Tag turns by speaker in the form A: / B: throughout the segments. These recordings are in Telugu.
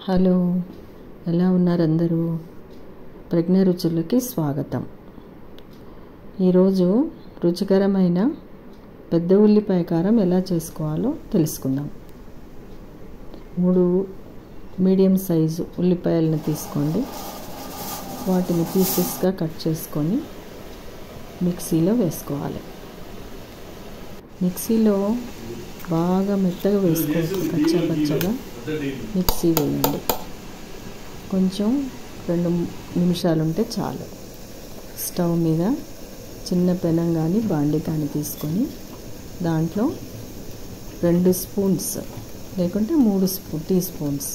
A: హలో, ఎలా ఉన్నారు అందరూ? ప్రజ్ఞ రుచులకి స్వాగతం. ఈరోజు రుచికరమైన పెద్ద ఉల్లిపాయ కారం ఎలా చేసుకోవాలో తెలుసుకుందాం. 3 మీడియం సైజు ఉల్లిపాయలను తీసుకోండి. వాటిని పీసెస్గా కట్ చేసుకొని మిక్సీలో వేసుకోవాలి. మిక్సీలో బాగా మెత్తగా వేసుకోవచ్చు, పచ్చగా మిక్సీ వేయండి. కొంచెం 2 నిమిషాలు ఉంటే చాలు. స్టవ్ మీద చిన్న పెనం కానీ బాండి కానీ తీసుకొని దాంట్లో 2 స్పూన్స్ లేకుంటే 3 teaspoons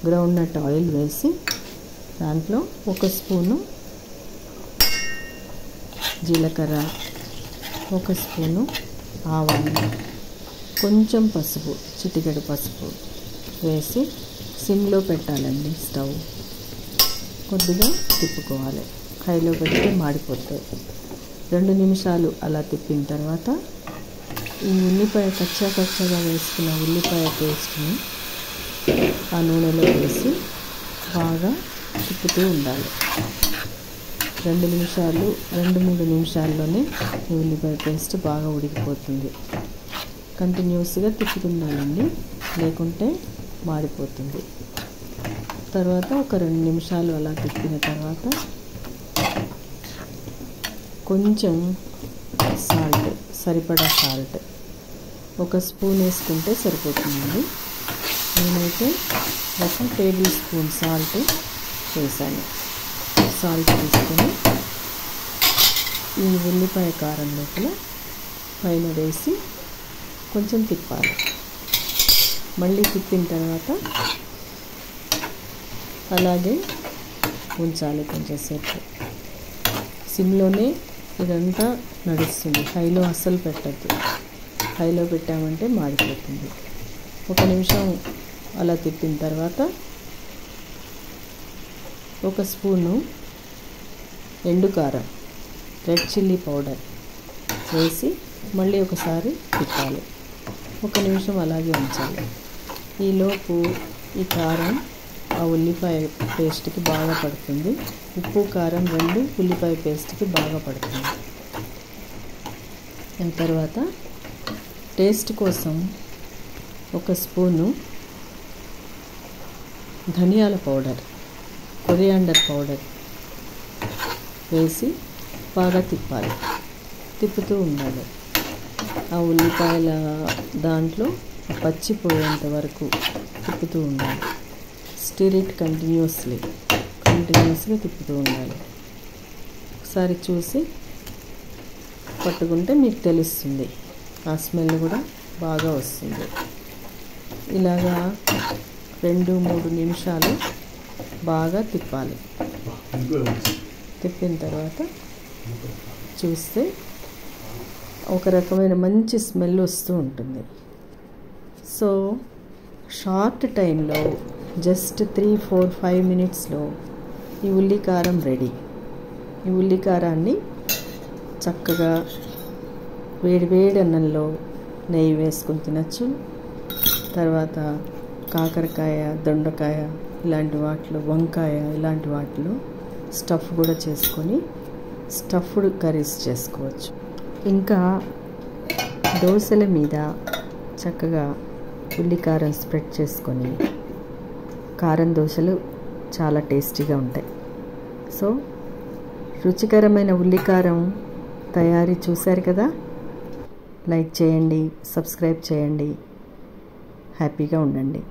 A: groundnut oil వేసి దాంట్లో 1 స్పూను జీలకర్ర, 1 స్పూను ఆవాలు, కొంచెం పసుపు, చిటికెడు పసుపు వేసి సిమ్లో పెట్టాలండి. స్టవ్ కొద్దిగా తిప్పుకోవాలి, హైలో పెడితే మాడిపోతాయి. 2 నిమిషాలు అలా తిప్పిన తర్వాత ఈ ఉల్లిపాయ కచ్చగా వేసుకున్న ఉల్లిపాయ పేస్ట్ని ఆ నూనెలో వేసి బాగా తిప్పుతూ ఉండాలి. 2-3 నిమిషాల్లోనే ఈ ఉల్లిపాయ పేస్ట్ బాగా ఉడికిపోతుంది. కంటిన్యూస్గా తిప్పుతుండాలండి, లేకుంటే మాడిపోతుంది. తర్వాత ఒక 2 నిమిషాలు అలా తిప్పిన తర్వాత కొంచెం సాల్ట్, సరిపడా సాల్ట్ 1 స్పూన్ వేసుకుంటే సరిపోతుందండి. నేనైతే 1 టేబుల్ స్పూన్ సాల్ట్ వేసాను. సాల్ట్ తీసుకొని ఈ ఉల్లిపాయ కారం లోపల పైన వేసి కొంచెం తిప్పాలి. మళ్ళీ తిప్పిన తర్వాత అలాగే ఉంచాలి కొంచెంసేపు. సిమ్లోనే ఇదంతా నడుస్తుంది, హైలో అస్సలు పెట్టద్దు. హైలో పెట్టామంటే మాడిపోతుంది. 1 నిమిషం అలా తిప్పిన తర్వాత 1 స్పూను ఎండుకారం, రెడ్ చిల్లీ పౌడర్ వేసి మళ్ళీ ఒకసారి తిప్పాలి. 1 నిమిషం అలాగే ఉంచాలి. ఈలోపు ఈ కారం ఆ ఉల్లిపాయ పేస్ట్కి బాగా పడుతుంది. ఉప్పు కారం 2 ఉల్లిపాయ పేస్ట్కి బాగా పడుతుంది. దాని తర్వాత టేస్ట్ కోసం 1 స్పూను ధనియాల పౌడర్, కొరియాండర్ పౌడర్ వేసి బాగా తిప్పాలి. తిప్పుతూ ఉండాలి. ఆ ఉల్లిపాయల దాంట్లో పచ్చిపోయేంత వరకు తిప్పుతూ ఉండాలి. స్టిర్ ఇట్ కంటిన్యూస్గా తిప్పుతూ ఉండాలి. ఒకసారి చూసి పట్టుకుంటే మీకు తెలుస్తుంది, ఆ స్మెల్ కూడా బాగా వస్తుంది. ఇలాగా 2-3 నిమిషాలు బాగా తిప్పాలి. తిప్పిన తర్వాత చూస్తే ఒక రకమైన మంచి స్మెల్ వస్తూ ఉంటుంది. సో షార్ట్ టైంలో జస్ట్ 3-4-5 మినిట్స్లో ఈ ఉల్లికారం రెడీ. ఈ ఉల్లికారాన్ని చక్కగా వేడి అన్నంలో నెయ్యి వేసుకొని తినచ్చు. తర్వాత కాకరకాయ, దొండకాయ ఇలాంటి వాటిలో, వంకాయ ఇలాంటి వాటిలో స్టఫ్ కూడా చేసుకొని స్టఫ్డ్ కర్రీస్ చేసుకోవచ్చు. ఇంకా దోశల మీద చక్కగా ఉల్లికారం స్ప్రెడ్ చేసుకొని కారం దోశలు చాలా టేస్టీగా ఉంటాయి. సో రుచికరమైన ఉల్లికారం తయారీ చూశారు కదా. లైక్ చేయండి, సబ్స్క్రైబ్ చేయండి. హ్యాపీగా ఉండండి.